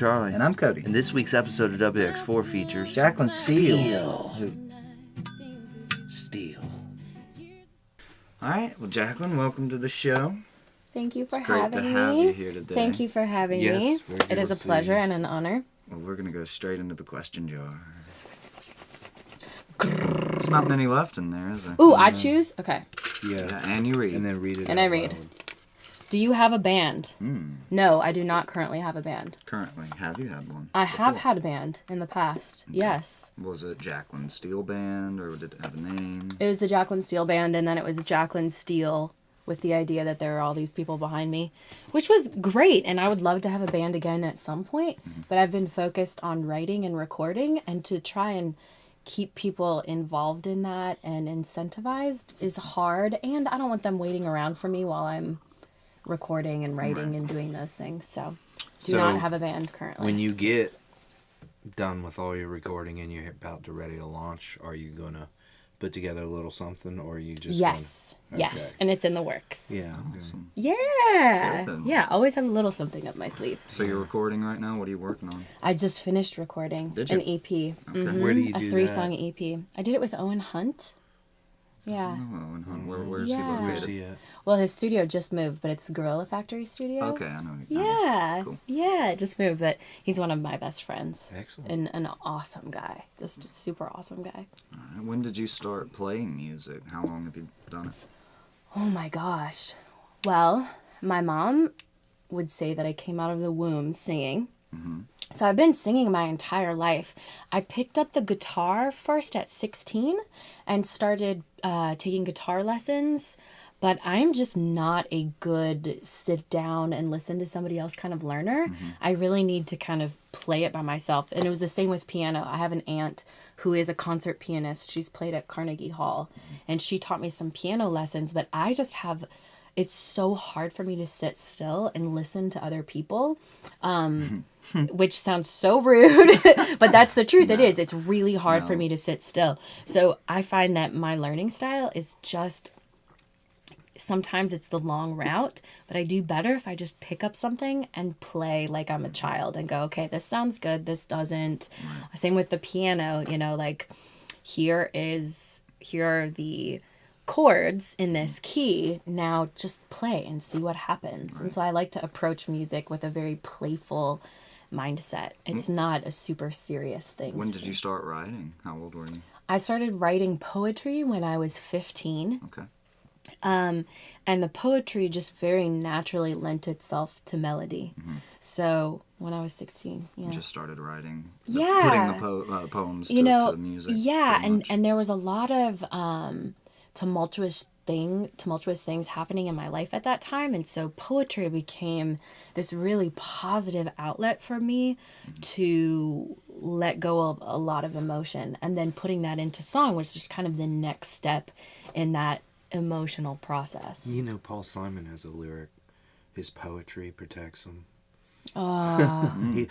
Charlie. And I'm Cody. And this week's episode of WX4 features Jaclyn Steele. Steele. Alright, well, Jaclyn, welcome to the show. Thank you for It's great having to have me. you here today. Thank you for having Yes, me. very It good is a to see pleasure you. and an honor. Well, we're going to go straight into the question jar. There's not many left in there, is there? Ooh, I choose? Okay. Yeah, and you read. And then read it And out I read. loud. Do you have a band? Hmm. No, I do not currently have a band. Currently, have you had one? I have before? had a band in the past. Yes. Was it Jaclyn Steele Band, or did it have a name? It was the Jaclyn Steele band, and then it was Jaclyn Steele with the idea that there are all these people behind me, which was great, and I would love to have a band again at some point, but I've been focused on writing and recording, and to try and keep people involved in that and incentivized is hard, and I don't want them waiting around for me while I'm recording and writing and doing those things. So do not have a band currently. When you get done with all your recording and you're about to ready to launch, are you going to put together a little something, or are you just Yes. gonna... Yes. Okay. And it's in the works. Yeah. Awesome. Yeah. Good. Yeah. Always have a little something up my sleeve. So you're recording right now? What are you working on? I just finished recording Did you? an EP. Okay. Where do you A do 3-song EP. I did it with Owen Hunt. Yeah. Oh, and where's he Yeah. Where's located? he at? Well, his studio just moved, but it's Gorilla Factory Studio. Okay, I know. Yeah. Cool. Yeah, it just moved, but he's one of my best friends. Excellent. And an awesome guy. Just a super awesome guy. Alright, when did you start playing music? How long have you done it? Oh my gosh. Well, my mom would say that I came out of the womb singing. So I've been singing my entire life. I picked up the guitar first at 16 and started taking guitar lessons, but I'm just not a good sit down and listen to somebody else kind of learner. I really need to kind of play it by myself. And it was the same with piano. I have an aunt who is a concert pianist. She's played at Carnegie Hall, and she taught me some piano lessons, but I just have... It's so hard for me to sit still and listen to other people, which sounds so rude, but that's the truth. It is. It's really hard for me to sit still. So I find that my learning style is just, sometimes it's the long route, but I do better if I just pick up something and play like I'm a child and go, okay, this sounds good, this doesn't. Same with the piano, you know, like here are the chords in this key, now just play and see what happens. And so I like to approach music with a very playful mindset. It's not a super serious thing. When did you start writing? How old were you? I started writing poetry when I was 15. Okay. And the poetry just very naturally lent itself to melody. So when I was 16, You just started writing. Yeah. Putting the poems you know, to music. yeah, pretty much. and there was a lot of tumultuous things happening in my life at that time, and so poetry became this really positive outlet for me to let go of a lot of emotion, and then putting that into song was just kind of the next step in that emotional process. You know, Paul Simon has a lyric, his poetry protects him. He hides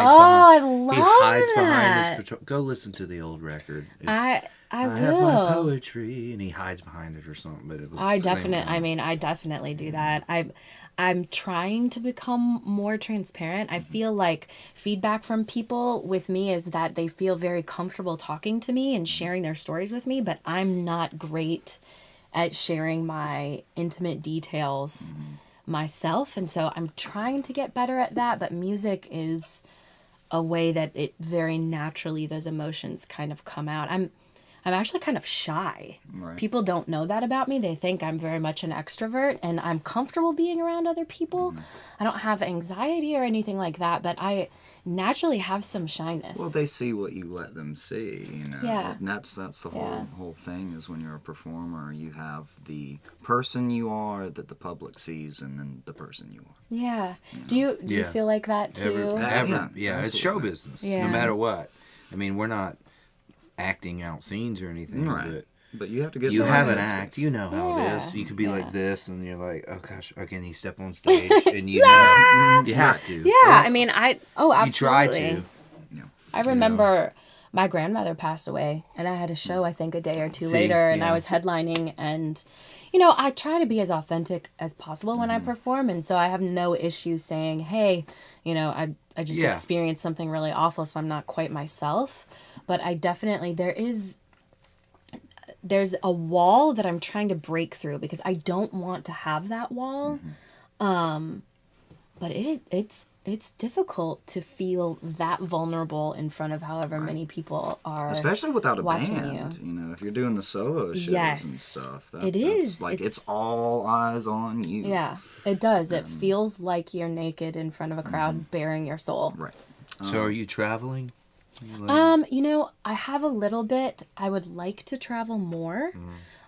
I behind. love He hides behind that. his go listen to the old record. It's, I have will. my poetry, and he hides behind it or something. But it was. I the same definitely, thing. I definitely do that. I'm trying to become more transparent. I feel like feedback from people with me is that they feel very comfortable talking to me and sharing their stories with me, but I'm not great at sharing my intimate details myself. And so I'm trying to get better at that, but music is a way that it very naturally, those emotions kind of come out. I'm actually kind of shy. Right. People don't know that about me. They think I'm very much an extrovert, and I'm comfortable being around other people. I don't have anxiety or anything like that, but I naturally have some shyness. Well, they see what you let them see, you know. Yeah. And that's the Yeah. whole thing is when you're a performer, you have the person you are that the public sees, and then the person you are. Yeah. Do you Yeah. feel like that too? Yeah, It's show absolutely. business, Yeah. no matter what. I mean, we're not acting out scenes or anything, Right. But you have to get you some have an ideas. act. You know how it is. Yeah. You could be Yeah. like this, and you're like, oh gosh, can he step on stage? And you know, you have to. Yeah. I mean, absolutely. You try to. I remember my grandmother passed away, and I had a show, I think, a day or two See, later, and I yeah. was headlining, and, I try to be as authentic as possible when I perform, and so I have no issue saying, hey, I just Yeah. experienced something really awful, so I'm not quite myself. But I definitely, there's a wall that I'm trying to break through because I don't want to have that wall. But it's difficult to feel that vulnerable in front of however many people are, especially without a watching band. If you're doing the solo shows Yes. and stuff, It is. that's like it's It's- all eyes on you. Yeah, it does. It feels like you're naked in front of a crowd bearing your soul. Right. So are you traveling? I have a little bit. I would like to travel more.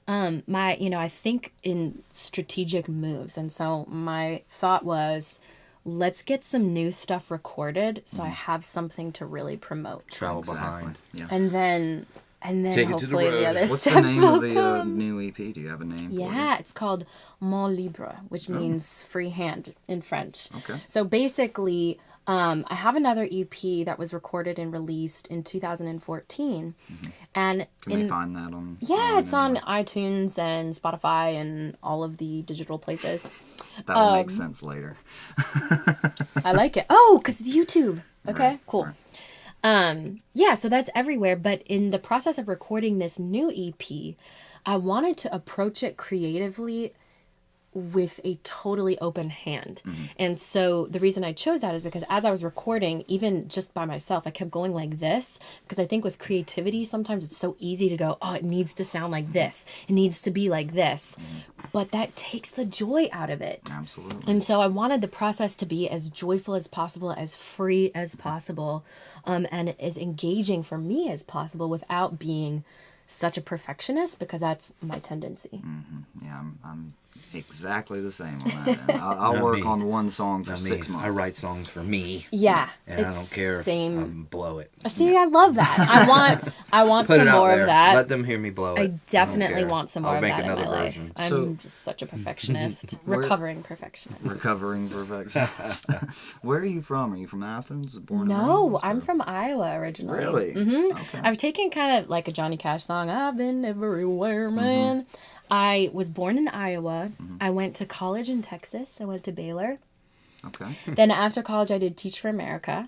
I think in strategic moves. And so my thought was, let's get some new stuff recorded so I have something to really promote. Travel behind. Yeah. And then Take it to the hopefully the road. other What's the steps name will of the come. new EP? Do you have a name? Yeah, it's called Main Libre, which means free hand in French. Okay. So basically, I have another EP that was recorded and released in 2014. And Can they find that on? yeah, it's on anywhere? iTunes and Spotify and all of the digital places. That'll make sense later. I like it. Oh, because YouTube. Okay, Right, cool. right. Yeah, so that's everywhere. But in the process of recording this new EP, I wanted to approach it creatively with a totally open hand. And so the reason I chose that is because as I was recording, even just by myself, I kept going like this, because I think with creativity, sometimes it's so easy to go, oh, it needs to sound like this. It needs to be like this. But that takes the joy out of it. Absolutely. And so I wanted the process to be as joyful as possible, as free as possible, and as engaging for me as possible without being such a perfectionist, because that's my tendency. Yeah, I'm exactly the same on that. I'll Not work me. on one song for Not me. 6 months. I write songs for me. Yeah, And I it's don't care same. if I blow it. See, I love that. I want Put some it out more there. of that. Let them hear me blow it. I don't definitely care. want some more I'll of make that in another my version. life. So- I'm just such a perfectionist, Where- recovering perfectionist. Recovering perfection. Where are you from? Are you from Athens? Born and No, raised, I'm or- from Iowa originally. Really? Okay. I've taken kind of like a Johnny Cash song, I've been everywhere, man. I was born in Iowa. I went to college in Texas. I went to Baylor. Okay. Then after college, I did Teach for America.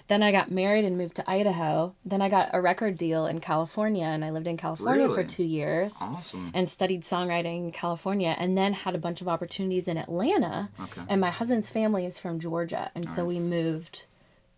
Then I got married and moved to Idaho. Then I got a record deal in California, and I lived in California for Really? 2 years. Awesome. And studied songwriting in California, and then had a bunch of opportunities in Atlanta. Okay. And my husband's family is from Georgia, and so we moved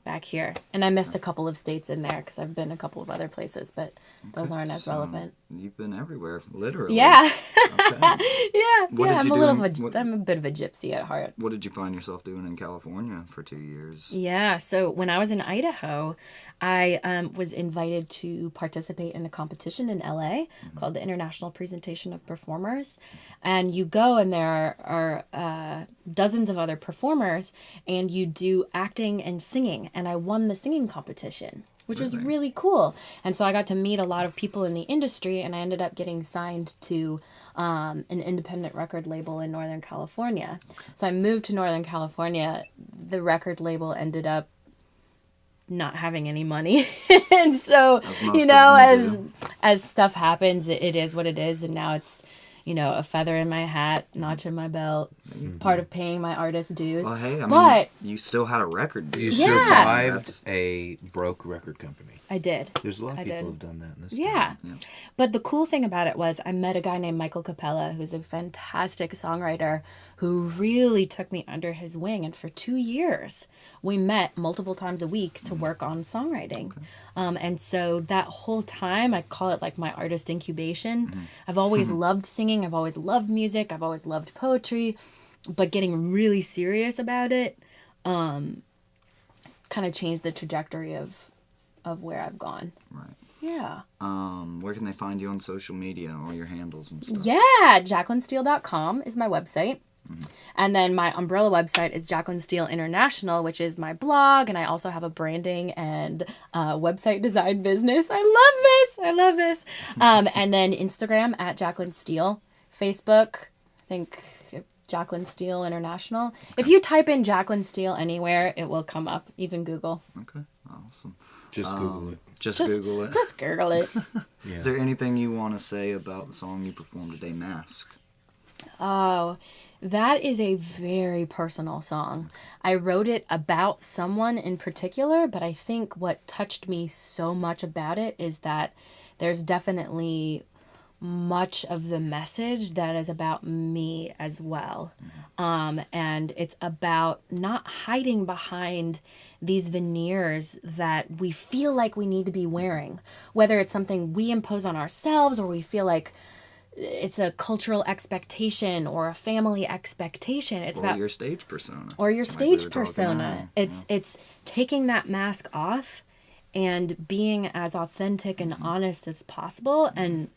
back here. And I missed a couple of states in there because I've been a couple of other places, but those aren't as So, relevant. You've been everywhere, literally. Yeah, Okay. yeah, What yeah. did I'm you a do little in- of a, what- I'm a bit of a gypsy at heart. What did you find yourself doing in California for 2 years? Yeah, so when I was in Idaho, I was invited to participate in a competition in LA called the International Presentation of Performers. And you go, and there are dozens of other performers, and you do acting and singing. And I won the singing competition, which was Really? really cool. And so I got to meet a lot of people in the industry, and I ended up getting signed to an independent record label in Northern California. So I moved to Northern California. The record label ended up not having any money. And so, As most of them do. as stuff happens, it is what it is. And now it's, a feather in my hat, notch in my belt, part of paying my artist dues. Well, hey, I mean, But you still had a record deal. You Yeah. survived That's- a broke record company. I did. There's a lot of I people did. who've done that in this Yeah. town. But the cool thing about it was I met a guy named Michael Capella, who's a fantastic songwriter who really took me under his wing. And for 2 years, we met multiple times a week to work on songwriting. And so that whole time, I call it like my artist incubation. I've always loved singing. I've always loved music. I've always loved poetry. But getting really serious about it kind of changed the trajectory of where I've gone. Right. Yeah. Where can they find you on social media or your handles and stuff? Yeah, JaclynSteele.com is my website. And then my umbrella website is Jaclyn Steele International, which is my blog. And I also have a branding and website design business. I love this. And then Instagram at Jaclyn Steele. Facebook, I think Jaclyn Steele International. If you type in Jaclyn Steele anywhere, it will come up, even Google. Okay, awesome. Just Google it. Just Google it. Just Google it. Yeah. Is there anything you want to say about the song you performed today, Mask? Oh, that is a very personal song. I wrote it about someone in particular, but I think what touched me so much about it is that there's definitely much of the message that is about me as well. And it's about not hiding behind these veneers that we feel like we need to be wearing, whether it's something we impose on ourselves or we feel like it's a cultural expectation or a family expectation. It's about your stage persona. Or your like stage we were talking persona. earlier. It's taking that mask off and being as authentic and honest as possible. And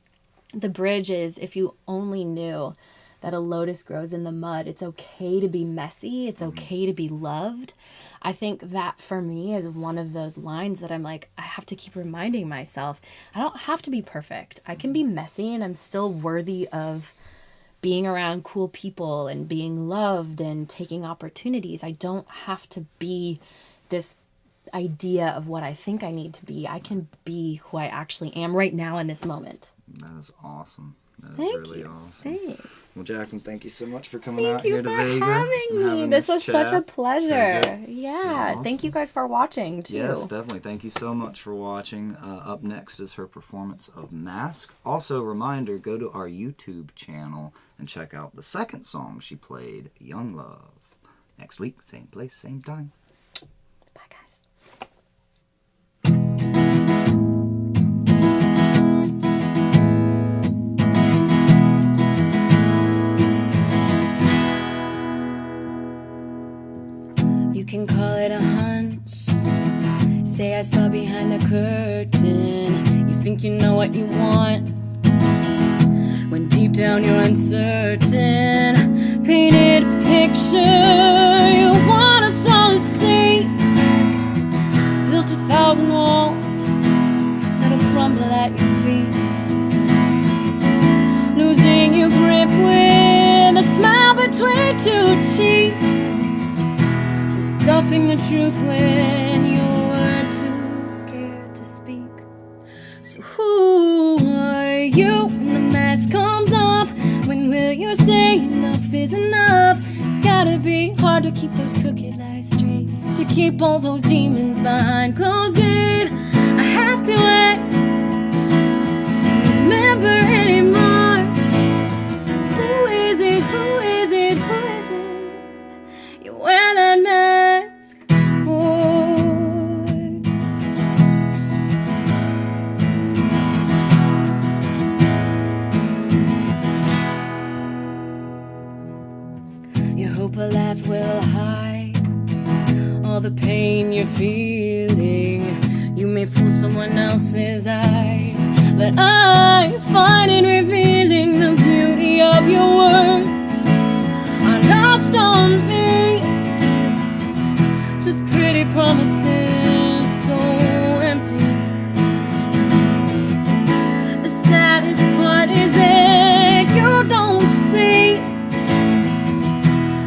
the bridge is, if you only knew that a lotus grows in the mud, it's okay to be messy. It's okay to be loved. I think that for me is one of those lines that I'm like, I have to keep reminding myself, I don't have to be perfect. I can be messy and I'm still worthy of being around cool people and being loved and taking opportunities. I don't have to be this idea of what I think I need to be. I can be who I actually am right now in this moment. That is awesome. That is Thank really you. awesome. Thanks. Well, Jaclyn, thank you so much for coming Thank out you here to for Vega. having and me. having This was chat. such a pleasure. Very Yeah. Awesome. Thank you guys for watching too. Yes, definitely. Thank you so much for watching. Up next is her performance of Mask. Also, reminder, go to our YouTube channel and check out the second song she played, Young Love. Next week, same place, same time. Bye, guys. You can call it a hunch. Say I saw behind the curtain. You think you know what you want, when deep down you're uncertain. Painted a picture you want us all to see. Built 1,000 walls that'll crumble at your feet. Losing your grip with a smile between two cheeks. Stuffing the truth when you're too scared to speak. So who are you when the mask comes off? When will you say enough is enough? It's gotta be hard to keep those crooked lies straight, to keep all those demons behind closed gate. I have to ask, to remember anymore. Who is it? Who is it? Who is it? You wear that mask for. You hope a laugh will hide all the pain you're feeling. You may fool someone else's eyes, but I find it revealing. The beauty of your words are lost on me. Just pretty promises, so empty. The saddest part is that you don't see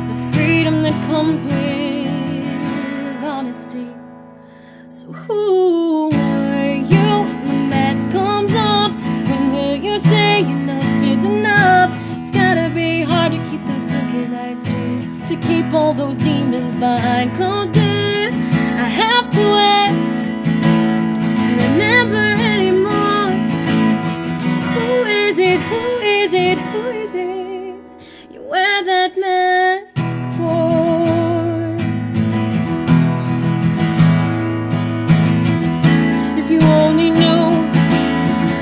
the freedom that comes with honesty. So who are you when the mask comes off? When will you say enough is enough? It's gotta be hard to keep those crooked lies straight, to keep all those demons behind closed gate. I have to ask, to remember anymore. Who is it? Who is it? Who is it? You wear that mask for. If you only knew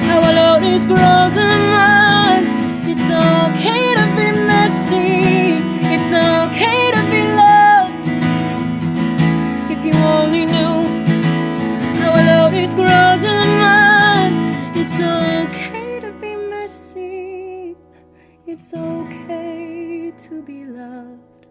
how a lotus grows in mud. It's okay to be messy. It's okay to be loved. If you only knew how a lotus grows in mud. It's okay to be messy. It's okay to be loved.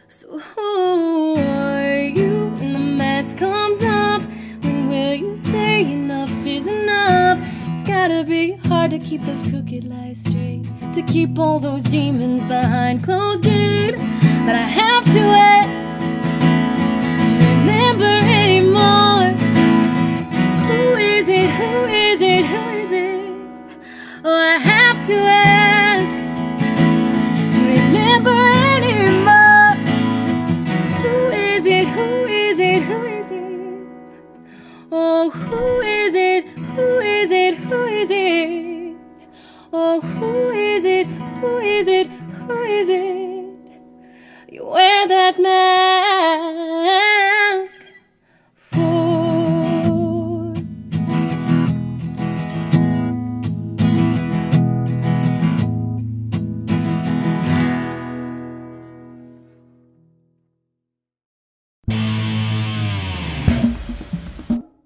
So who are you when the mask comes off? When will you say enough is enough? It's gotta be hard to keep those crooked lies straight, to keep all those demons behind closed gate. But I have to ask, to remember anymore. Who is it? Oh, I have to ask to remember anymore. Who is it? Who is it? Who is it? Oh, who is it? Who is it? Who is it? Oh, who is it? Who is it? Who is it? You wear that mask.